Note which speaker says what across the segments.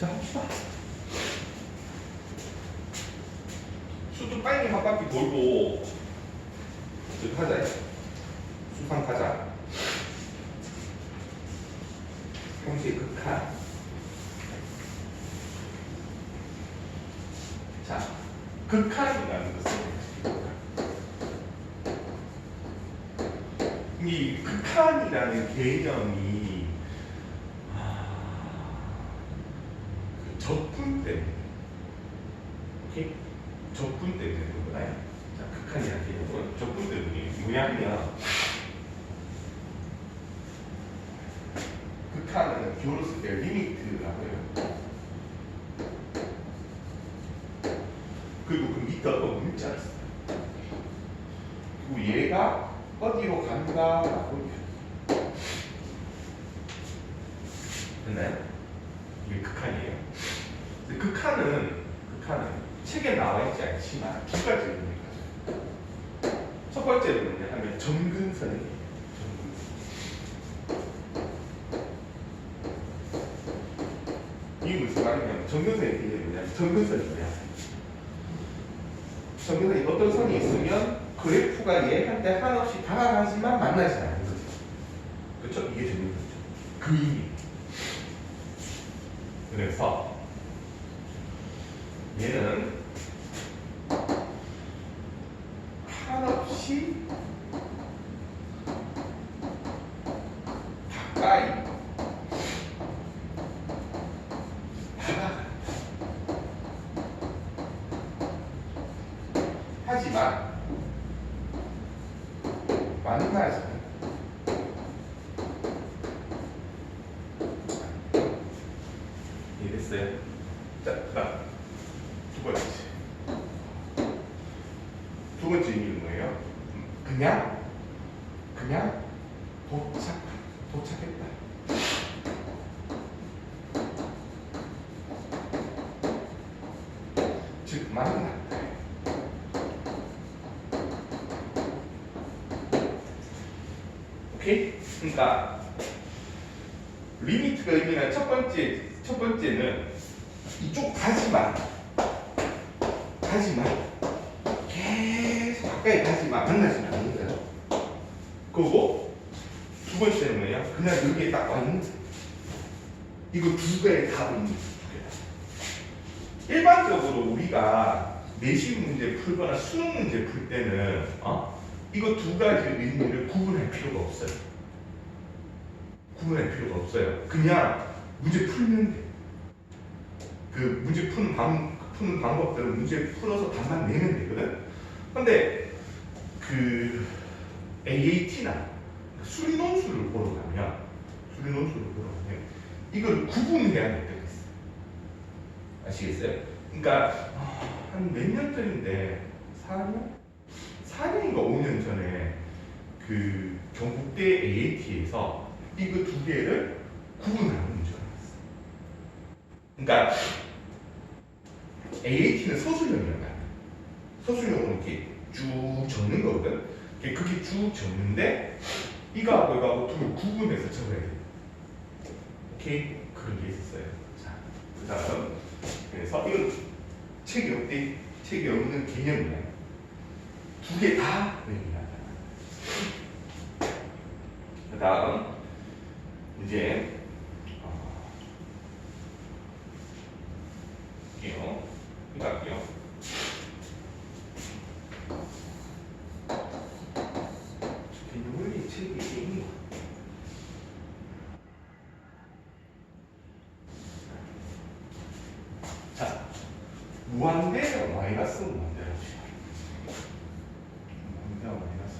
Speaker 1: 자, 합시다. 수도 빨리 한 바퀴 돌고 저기 하자. 수상 가자. 형식 극한. 자, 극한이라는 것은 이 극한이라는 개념이 그 적분 때문에, 오케이? 적분 때문에 되는 거잖아요. 자, 극한이라는 개념은 적분 때문에 뭐냐면 극한은 기호로 쓸 때 리미트라고 해요. 그리고 그 밑에 어떤 문자를 써요. 그리고 얘가 어디로 간다라고 얘기해요. 됐나요? 이게 극한이에요. 근데 극한은 책에 나와 있지 않지만 두 가지 의미가 가져요. 첫 번째는 뭐냐 하면 점근선이에요. 이게 무슨 말이냐면 점근선의 개념이 뭐냐면 점근선이 뭐야? 점근선이 어떤 선이 있으면 그래프가 얘한테 한없이 다가가지만 만나지 않는 거죠. 그렇죠? 이게 점근선이죠. 그 의미. 그래서 얘는 한없이 가까이 다가간다. 하지만 만나지 않는다. 이해됐어요? 자, 그다음 두 번째. 두 번째 의미는 뭐예요? 그냥 도착했다. 즉 만났다. 오케이? 그러니까 리미트가 의미하는 첫 번째는 이쪽 가지마. 계속 가까이 가지마. 만나지는 않는 거죠. 그리고 두 번째는 뭐예요? 그냥 여기에 딱 왔는데 이거 두 개의 답은 있는 거예요. 일반적으로 우리가 내신 문제 풀거나 수능 문제 풀 때는 이거 두 가지 의미를 구분할 필요가 없어요. 그냥 문제 풀면 돼. 그 문제 푸는 방법들은 문제 풀어서 답만 내면 되거든. 근데 그 AAT나 수리논술을 보러 가면 이걸 구분해야 될 때가 있어요. 아시겠어요? 그러니까 한 몇 년 전인데 4년인가 5년 전에 그 경북대 AAT에서 이거 두 개를 구분하는 문제가 나왔어요. 그러니까 AAT는 서술형이란 말이야. 서술형은 이렇게 쭉 적는 거거든. 그게 쭉 적는데 이거하고 둘을 구분해서 적어야 돼. 오케이? 그런 게 있었어요. 자, 그 다음 그래서 이건 책이 없는 개념이야. 두 개 다 의미한다. 그 다음 이제 이거 할게요. 개념을 책이 있는 거. 자, 무한대 마이너스 무한대 합시다. 무한대 마이너스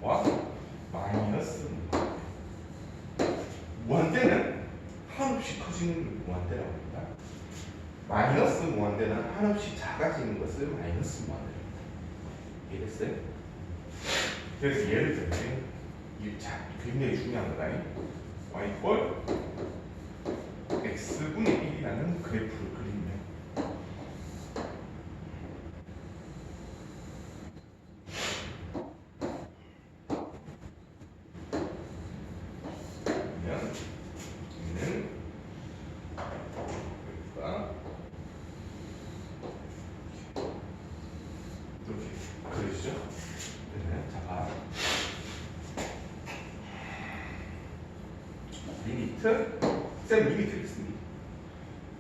Speaker 1: 무한대와 마이너스 무한대는 한없이 커지는 무한대라고 합니다. 마이너스 무한대는 한없이 작아지는 것을 마이너스 무한대랍니다. 이해됐어요? 그래서 예를 들면 이게 굉장히 중요한 거다. y 이퀄 x분의 1이라는 그래프를 그리면 리미트 쌤 리미트 있습니다.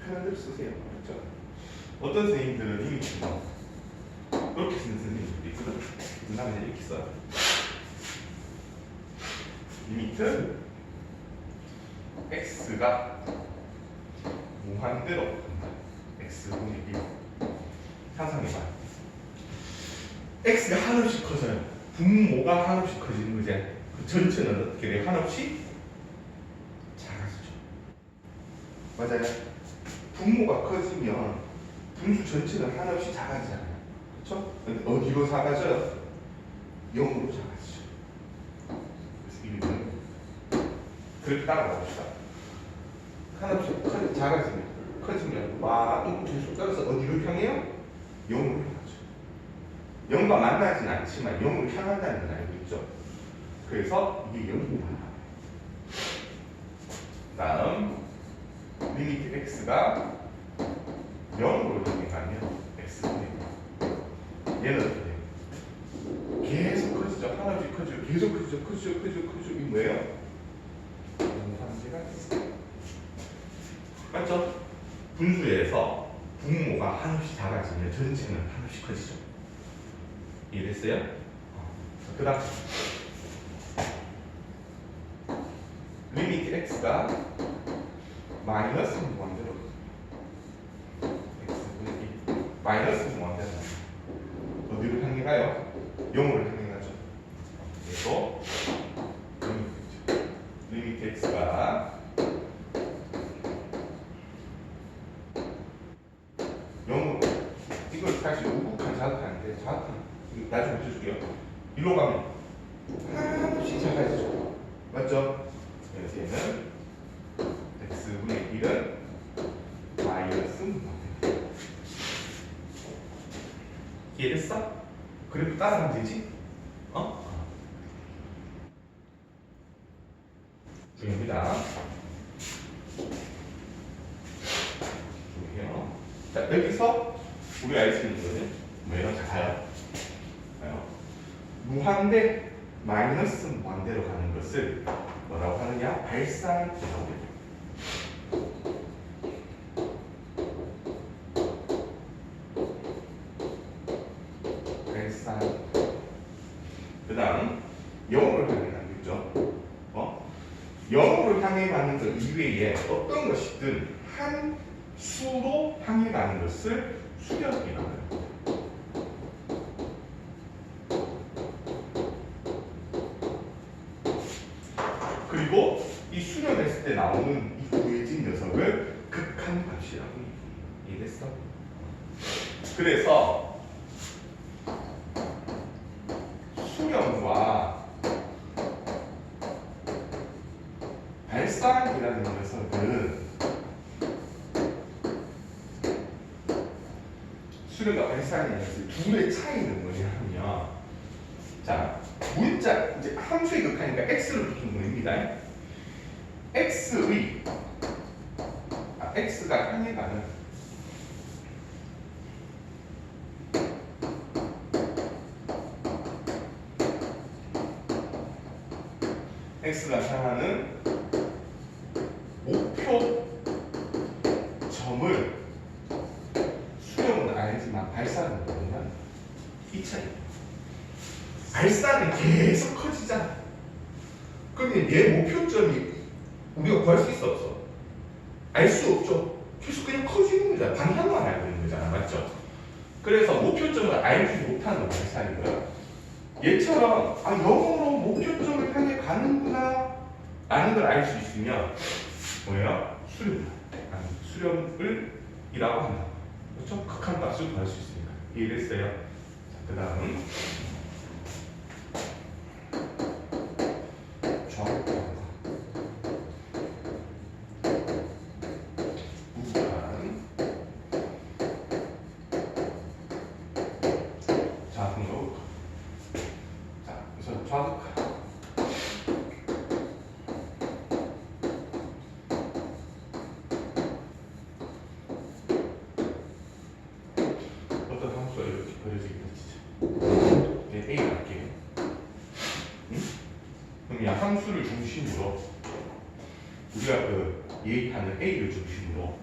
Speaker 1: 편한 대로 쓰세요. 그렇죠? 어떤 선생님들은 리미트는 이렇게 쓰는 선생님들도 있거든. 나는 이렇게 써요. 리미트 x가 무한대로 간다. x분의 1 상상해봐. x가 한없이 커져요. 분모가 한없이 커지는 거지. 그 전체는 어떻게 돼요? 한없이 작아지죠. 맞아요. 분모가 커지면 분수 전체는 한없이 작아지잖아요. 그렇죠? 근데 어디로 작아져요? 0으로 작아지죠. 그래서 이거는 그렇게 따라가 봅시다. 한없이 커지면 와, 또 계속 따라서 어디로 향해요? 0으로 향하죠. 0과 만나진 않지만 0으로 향한다는 건 알고 있죠. 그래서 이게 0입니다. 다음 리미트 x가 0으로 향해 가면 x분의 얘는 어떻게 돼요? 계속 커지죠. 한없이 커지고 계속 커지죠. 이게 뭐예요? 정상제가 있어요. 맞죠? 분수에서 분모가 한없이 작아지면 전체는 한없이 커지죠. 이해됐어요? 그 다음 리미트 x가 마이너스 무한대로 x분의 1 마이너스 무한대로 어디로 향해 가요? 0으로 향해 가죠. 그래서 리미트 x가 0으로 이걸 사실 우극한 자극하는데 자극한 나중에 붙여줄게요. 일로 가면 한없이 작아지죠. 맞죠? 그래서 얘는 x분의 1은 마이너스 무한대. 이해됐어? 그래도 따라가면 되지? 중요합니다. 자, 여기서 우리가 알 수 있는 것은 뭐예요? 자, 가요. 무한대 마이너스 무한대로 가는 것을 뭐라고 하느냐? 발산이라고 해요. 발산. 그 다음 0으로 향해 가는 거죠. 0으로 향해 가는 것 이외에 어떤 것이든 한 수로 향해 가는 것을 수렴이라고 해요. 그리고 이 수렴했을 때 나오는 이 구해진 녀석을 극한값이라고 얘기해요. 이해됐어? 그래서 수렴과 발산이라는 녀석은 수렴과 발산이라는 녀석 둘의 차이는 뭐냐 하면 자 문자 이제 함수의 극하니까 x를 붙인 겁니다. x가 향해 가는 x가 향하는 목표 점을 수렴은 알지만 발산은 모르면 이 차이. 발산은 계속 커지잖아. 그러면 얘 목표점이 우리가 구할 수 있어 없어? 알 수 없죠. 계속 그냥 커지는 거잖아. 방향만 알고 있는 거잖아. 맞죠? 그래서 목표점을 알지 못하는 발산이고요. 얘처럼 0으로 목표점을 향해 가는구나 라는 걸 알 수 있으면 뭐예요? 수렴을 이라고 한다. 그렇죠? 극한값을 구할 수 있으니까. 이해됐어요? 자, 그 다음 함수를 중심으로 우리가 그 얘기하는 A를 중심으로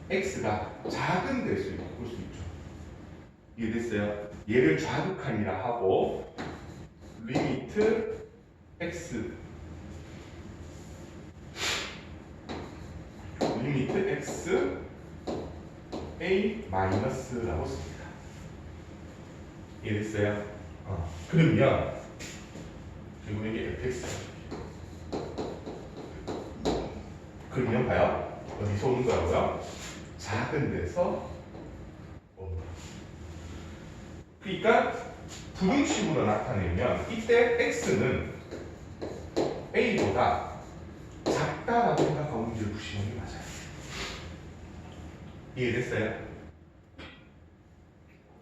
Speaker 1: X가 작은 될 수 있고 볼 수 있죠. 이해됐어요? 얘를 좌극한이라 하고 리미트 X 리미트 X A 마이너스라고 씁니다. 이해됐어요? 그러면 지금 이게 fx야. 그러면 봐요. 어디서 오는 거라고요? 작은 데서 오는 거. 그러니까 부등식으로 나타내면 이때 x는 a보다 작다라고 생각하고 문제를 푸시는 게 맞아요. 이해됐어요?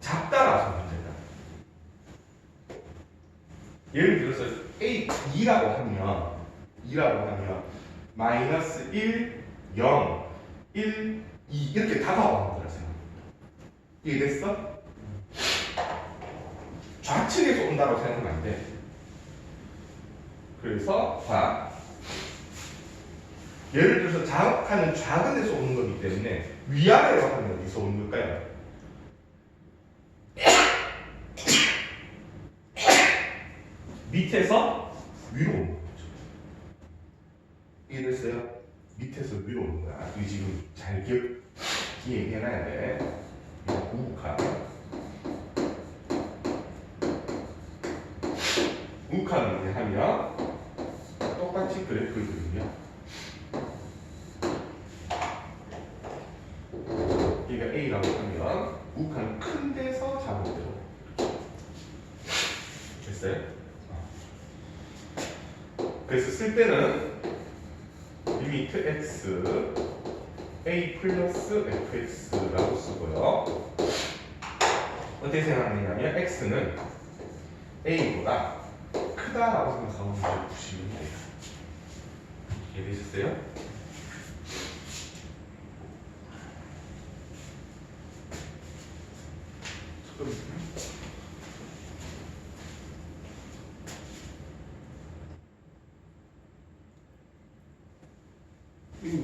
Speaker 1: 작다라서 문제다. 예를 들어서 a 2라고 하면 마이너스 1, 0, 1, 2 이렇게 다가오는 거라 생각합니다. 이해됐어? 좌측에서 온다고 생각하면 안 돼. 그래서 봐. 예를 들어서 자극하는 작은 데서 오는 거기 때문에 위아래로 하면 어디서 오는 걸까요? 밑에서 위로 오는 거죠. 이해됐어요? 밑에서 위로 오는 거야. 이 지금 잘 기억해놔야 돼. 우카는 이제 하면 똑같이 그래프를 그리면 얘가 A라고 하면 우카는 큰 데서 작은 데로. 됐어요? 그래서 쓸 때는 리미트 x a 플러스 fx라고 쓰고요. 어떻게 생각하느냐면 x는 a보다 크다라고 생각하고 문제를 푸시면 돼요. 이해되셨어요? 이거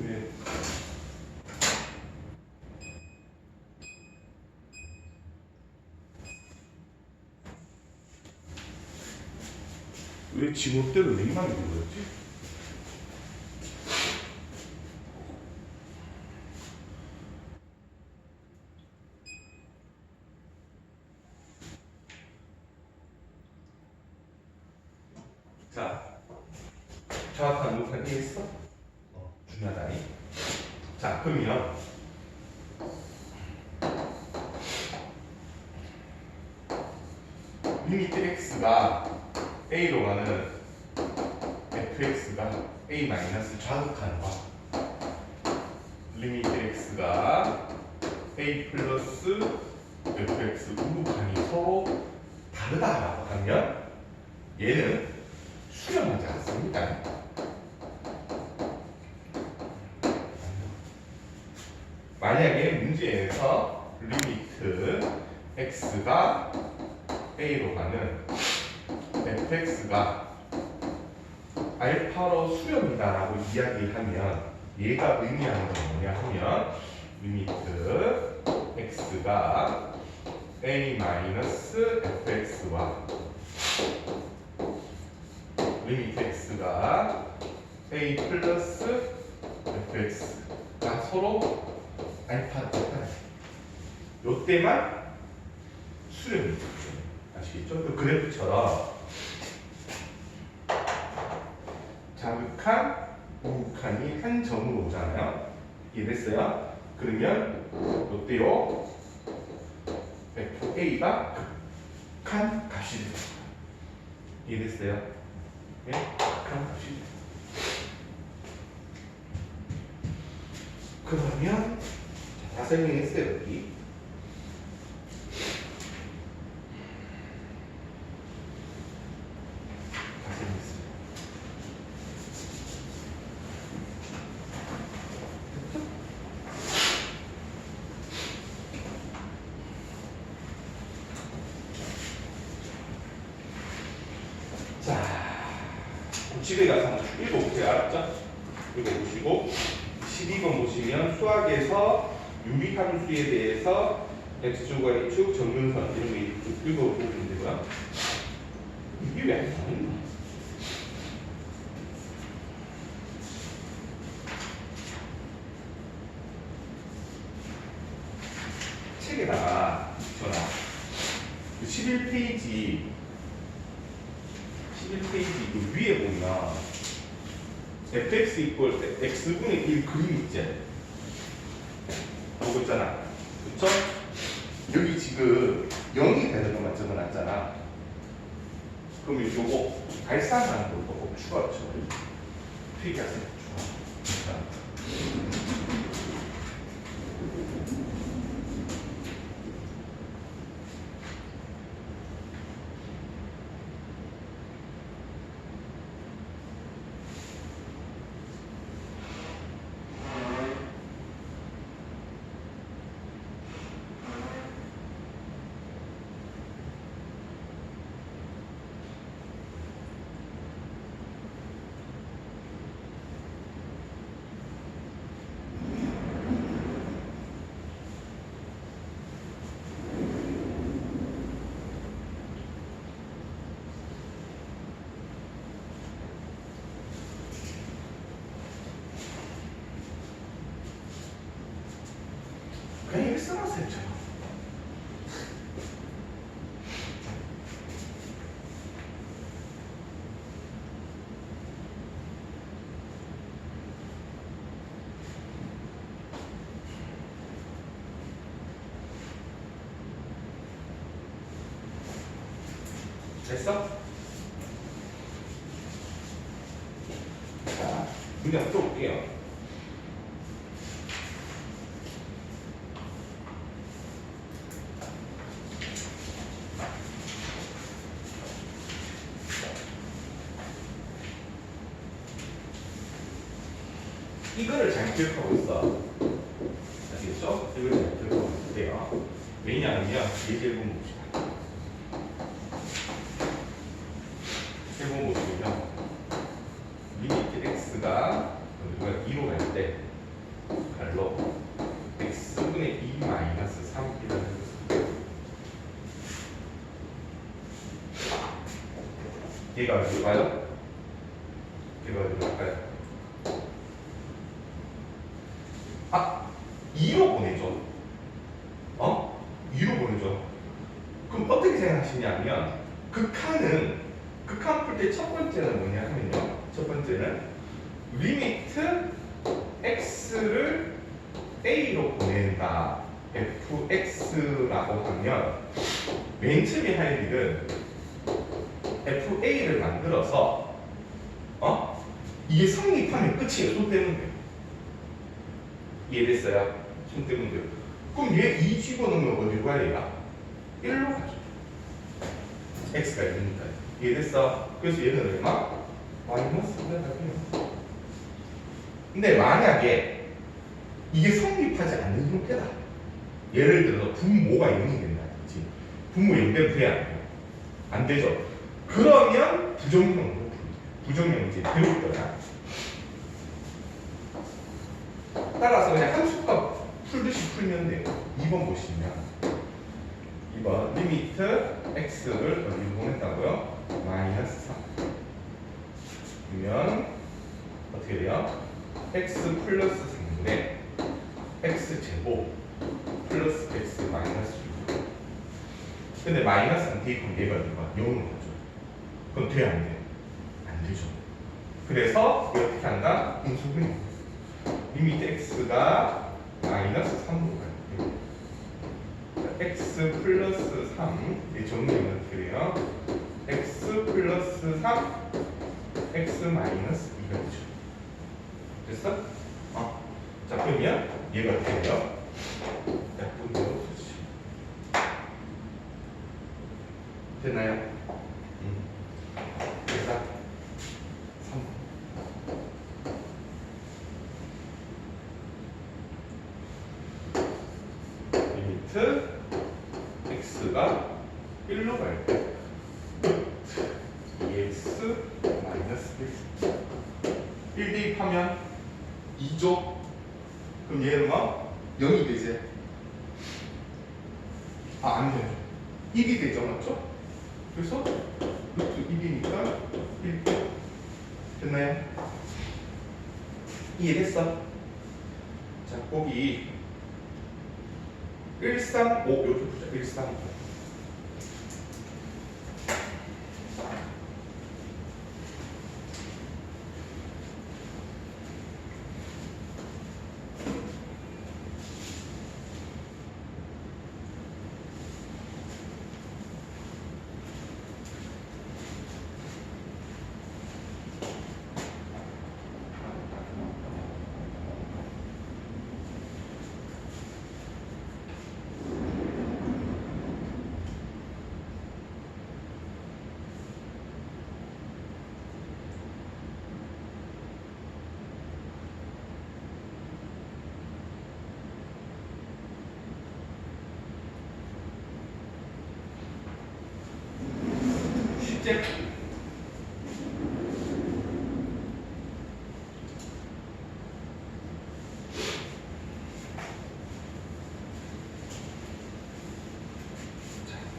Speaker 1: 왜 지멋대로 내기만 있는 거였지? 자, 정확한 녹화 이해했어? 중요하다니. 자, 그러면 리미트 x가 a로 가는 fx가 a 마이너스 좌극하는 거. 리미트 x가 a 플러스 fx 우극한이 서로 다르다라고 하면 얘는 수렴하지 않습니다. 만약에 문제에서 리미트 x가 a로 가는 fx가 알파로 수렴이다라고 이야기하면 얘가 의미하는 건 뭐냐 하면 리미트 x가 a 마이너스 fx와 리미트 x가 a 플러스 fx가 서로 알파를 똑같아. 요때만 수렴이 되죠. 아시겠죠? 그 그래프처럼 자극한 우극한이 한 점으로 오잖아요. 이해됐어요? 그러면 요때요 FA가 극한 값이 됩니다. 이해됐어요? 네? 극한 값이 됩니다. 그러면 다 설명했어요. 여기 다 설명했어요. 자, 집에 가서 한번 읽어보세요. 알았죠? 이거 보시고 12번 보시면 수학에서 유리함수에 대해서 x축, y축, 정근선 이런 거 쭉 읽어보시면 되고요. 이게 왜 안 나오나? 책에다가 전화 11페이지 그 위에 보면 fx 이퀄 x분의 1 그림 있지? 보고 있잖아. 그쵸? 여기 지금 0이 되는 것만 적어놨잖아. 그럼 요거 발산하는 것도 꼭 추가죠. 필기하세요. 추가. 그냥 이렇게 써놨어요. 됐어? 자, 문제 또 볼게요. 이거를 잘 기억하고 있어. 아시겠죠? 이걸 잘 기억하고 있으세요. 왜냐하면요, 예제 1번 봅시다. 1번 보시면 리미트 x가 우리가 2로 갈 때 갈로 x분의 2 마이너스 3이라는 것입니다. 얘가 어디로 가요? 얘가 어디로 갈까요? 2로 보내죠. 2로 보내죠. 그럼 어떻게 생각하시냐면 극한 풀 때 첫 번째는 뭐냐 하면요. 첫 번째는 리미트 x를 a로 보낸다. fx라고 하면 맨 처음에 할 일은 fa를 만들어서 이게 성립하면 끝이에요. 손 떼면 돼요. 이해됐어요? 손 떼면 돼요. 그럼 얘 2 집어넣으면 어디로 가야 얘가? 1로 가죠. x가 1이니까. 이해됐어? 그래서 얘는 얼마? 마이너스가 되요. 근데 만약에 이게 성립하지 않는 형태다. 예를 들어서 분모가 0이 된다. 그치? 분모 0되면 돼, 안 돼요? 안 되죠. 그러면 부정형으로 부정형 이제 배울 거야. 따라서 그냥 함수값 풀듯이 풀면 돼요. 2번 보시면 2번 리미트 x를 어디로 보냈다고요? 마이너스 3 그러면 어떻게 돼요? x 플러스 3분의 x제곱 플러스 x 마이너스 6 근데 마이너스는 대입하면 얘가 어디가? 0으로 가죠. 그럼 돼야 안 돼요? 안 되죠. 그래서 어떻게 한다? 인수분해 리미트 x가 마이너스 3으로 가요. x 플러스 3 이 정리는 어떻게 돼요? x 플러스 3 x 마이너스 2가 되죠. 됐어? 자 그러면 얘가 어떻게 돼요? 약분되어 없어지죠. 됐나요? 그래서 3 리미트 x가 1로 갈 때 2x 마이너스 1 대입하면 2죠? 그럼 얘는 뭐? 0이 되지? 안 되죠. 1이 되죠, 맞죠? 그래서 루트 1이니까 1 됐나요? 이해됐어? 자, 거기 135 이렇게 보자. 135 쉽지?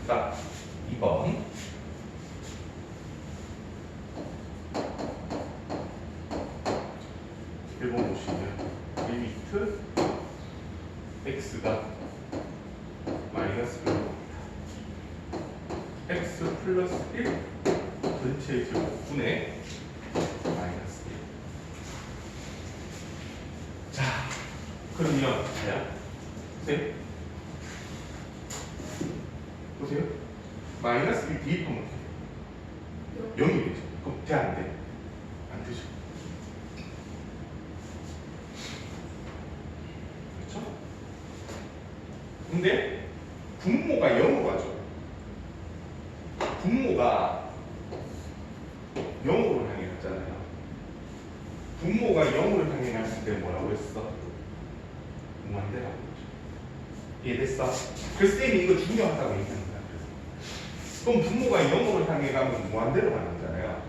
Speaker 1: 자, 2번. 일번 보시면 리미트 x가 마이너스 1입니다. x 플러스 1 전체 제곱분의 마이너스 1. 자, 그러면 자야 보세요. 보세요. 마이너스 1 대입하면 어떻게 돼요? 0이 되죠. 그럼 돼, 안 돼? 안 되죠. 그렇죠? 근데 분모가 0으로 가죠. 분모가 0으로 향해 갔잖아요. 분모가 0으로 향해 갔을 때 뭐라고 했어? 무한대라고 했죠. 이해됐어? 그래서 쌤이 이거 중요하다고 얘기하는 거야. 그럼 분모가 0으로 향해 가면 무한대로 가는 거잖아요.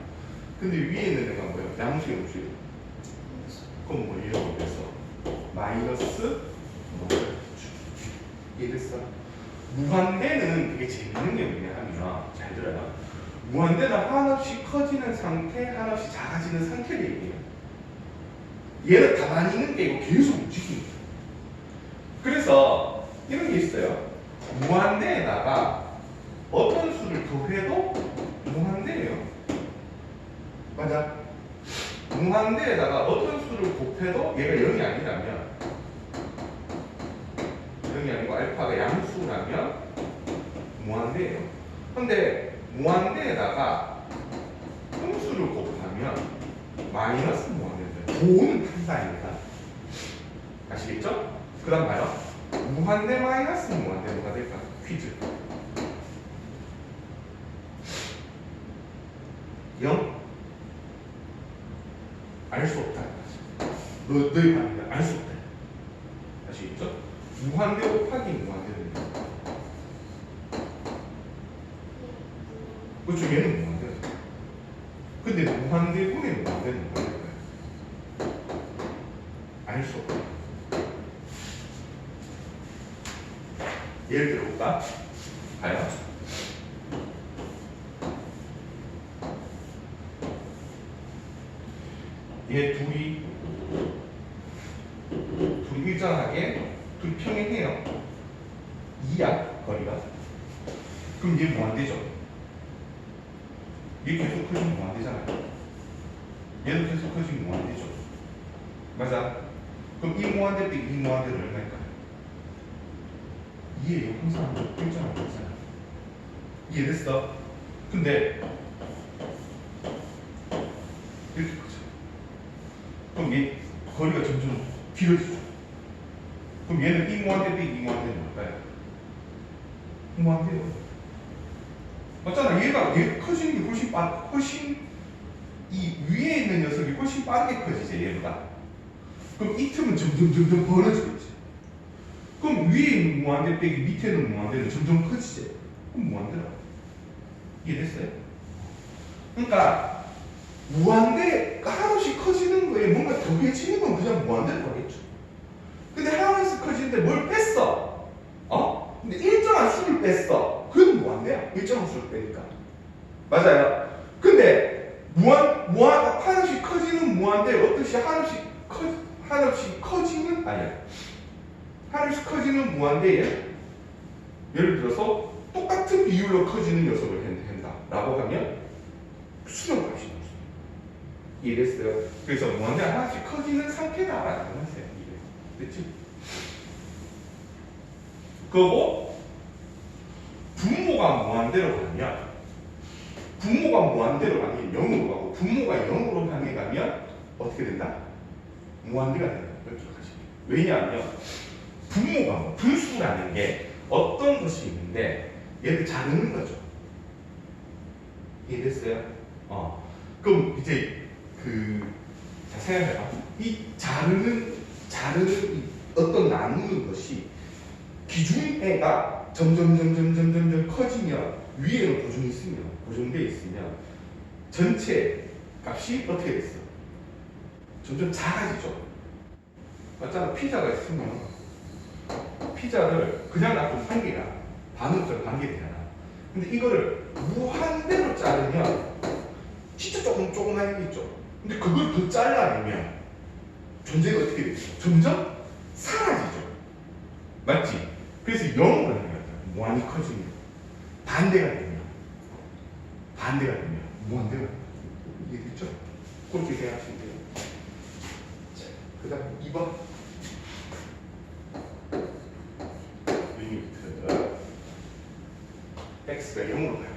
Speaker 1: 근데 위에 있는 애가 뭐예요? 양수의 음수예요. 그럼 뭐 이라고 해서 마이너스 무한대. 이해됐어? 무한대는 되게 재밌는 게 뭐냐 하면 잘 들어요. 무한대는 한없이 커지는 상태, 한없이 작아지는 상태를 얘기해요. 얘는 가만히 있는 게 이거 계속 움직입니다. 그래서 이런 게 있어요. 무한대에다가 어떤 수를 더해도 무한대예요. 맞아? 무한대에다가 어떤 수를 곱해도 얘가 0이 아니라면 0이 아니고 알파가 양수라면 무한대예요. 근데 무한대에다가 함수를 곱하면 마이너스 무한대인데 도는 탄사입니다. 아시겠죠? 그 다음 봐요. 무한대 마이너스 무한대 뭐가 될까? 퀴즈. 0? 알 수 없다. 너희 반응이 알 수 없다. 아시겠죠? 무한대 곱하기 무한대는 그렇죠. 얘는 무한대. 근데 무한대분의 무한대는 뭐야? 알 수 없다. 예를 들어볼까? 봐요. 얘 둘이 일정하게 둘이 평행해요. 2야 거리가. 그럼 얘 무한대죠. 얘 계속 커지면 무한대잖아요. 얘도 계속 커지면 무한대죠. 맞아? 그럼 이 무한대 빼기 이 무한대는 얼마일까요? 2예요. 항상 일정한 거잖아. 이해됐어? 근데 이렇게 커져. 그럼 얘 거리가 점점 길어지죠. 그럼 얘는 이 무한대 빼기 이 무한대는 뭘까요? 무한대요. 맞잖아. 얘가 커지는 게 훨씬 이 위에 있는 녀석이 훨씬 빠르게 커지지 얘보다. 그럼 이 틈은 점점 벌어지겠지. 그럼 위에 있는 무한대 빼기 밑에 있는 무한대는 점점 커지지. 그럼 무한대라고. 이해됐어요? 그러니까 무한대가 한없이 커지는 거에 뭔가 더해지는 건 그냥 무한대로 가겠죠. 근데 한없이 커지는데 뭘 뺐어? 어? 근데 일정한 수를 뺐어. 그건 무한대야. 일정한 수를 빼니까. 맞아요. 근데 한없이 커지는 무한대 어떻게 한없이 커지는 아니야. 한없이 커지는 무한대에 예를 들어서 똑같은 비율로 커지는 녀석을 한다라고 하면 수렴값이 나옵니다. 이해됐어요? 그래서 무한대 하나씩 커지는 상태다라는 거예요. 됐지? 그리고 분모가 무한대로 가면 분모가 무한대로 가면 0으로 가고 분모가 0으로 향해 가면 어떻게 된다? 무한대가 된다. 왜냐하면 분모가 분수라는 게 어떤 것이 있는데 얘를 자르는 거죠. 이해됐어요? 그럼 이제 자, 생각해봐. 이 자르는 이 어떤 나누는 것이 기준애가 점점 커지면 위에는 고정되어 있으면 전체 값이 어떻게 됐어? 점점 작아지죠. 맞잖아. 피자가 있으면 피자를 그냥 놔두면 한 개가 반으로 한 개 되잖아. 근데 이거를 무한대로 자르면 진짜 조그만해지죠. 근데 그걸 더 잘라내면 존재가 어떻게 되죠? 점점 사라지죠. 맞지? 그래서 0으로 하는 거야. 무한히 커지면 반대가 되면 무한대가 됩니다. 이해됐죠? 그렇게 생각하시면 돼요. 자, 그 다음 2번 리미트 x가 0으로 가요.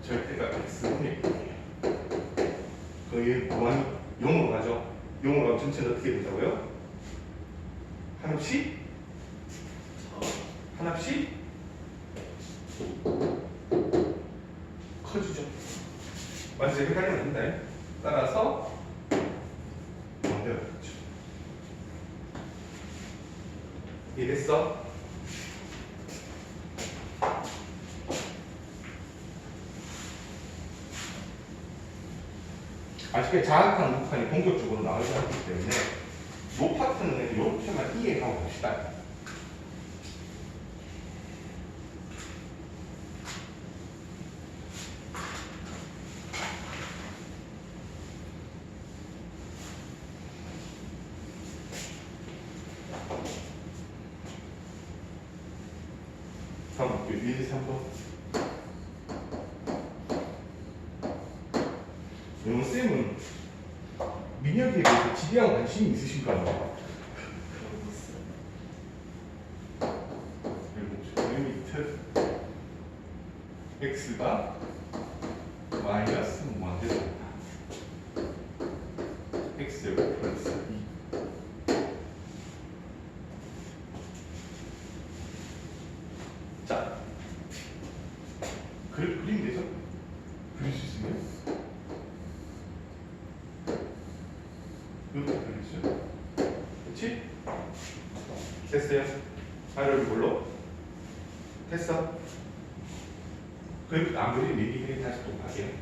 Speaker 1: 절대가 x분의 0이에요. 거의 무한히 0으로 가죠. 0으로 가면 전체는 어떻게 된다고요? 한없이 커지죠. 완전 헷갈리면 안 된다. 따라서 반대로 가죠. 이해됐어? 아쉽게 자학한 북한이 본격적으로 나오지 않기 때문에 이 파트는 이렇게만 이해하고 봅시다. 다음 볼게요. 1, 2, 3번. 쌤은 민혁에 대해서 지대한 관심이 있으신가 봐요. 리미트 x가 마이너스 무한대로 된다. x 플러스 2. 자, 그리면 되죠? 그릴 수 있으면 이렇게 그리죠. 그렇지? 됐어요? 가로를 뭘로? 됐어? 그래도 안 그리면 얘기해 다시 또 가게.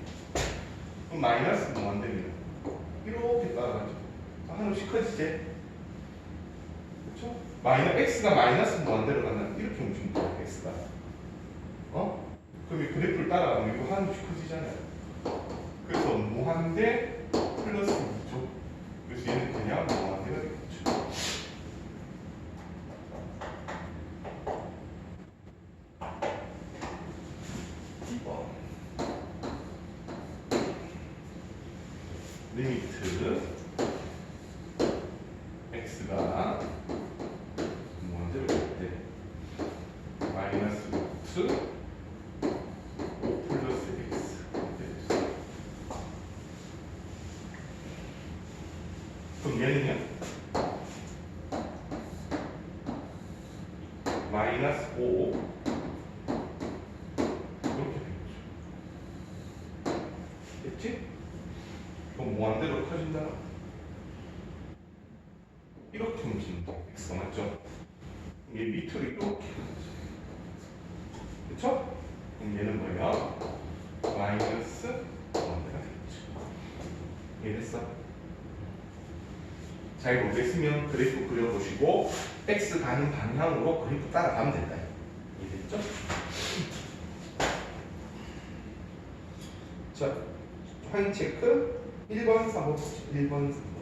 Speaker 1: 그럼 마이너스 무한대면 이렇게 따라가죠. 한없이 커지지? 그렇죠? x가 마이너스 무한대로 가면 이렇게 움직이면 돼요. x가. 그럼 이 그래프를 따라가면 이거 한없이 커지잖아요. 그래서 무한대 플러스 2죠. 그래서 얘는 그냥 무한대가 되겠죠. 리미트 x가 무한대로 될 때 마이너스 루트 5 플러스 x. 그럼 얘는요? 마이너스 5 이렇게 되겠죠. 됐지? 그럼 무한대로 커진다. 이렇게 움직인다. x가 맞죠? 이게 밑으로 이렇게 그렇죠? 그럼 얘는 뭐예요? 됐어? 잘 모르겠으면 그래프 그려보시고 x 가는 방향으로 그래프 따라가면 된다. 이해됐죠? 자, 확인 체크 1번, 3번, 1번, 3번.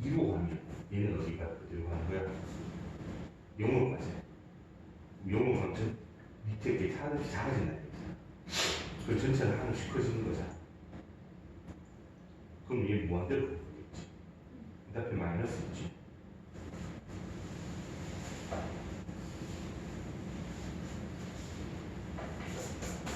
Speaker 1: 이로 가면 얘는 어디가 그대로 가는 거야? 0으로 가지. 0으로 가면 전 밑에 게 하나씩 작아진다. 그 전체는 하나씩 커지는 거잖아. 그럼 얘 무한대로 가는 거겠지. 그 앞에 마이너스 있지.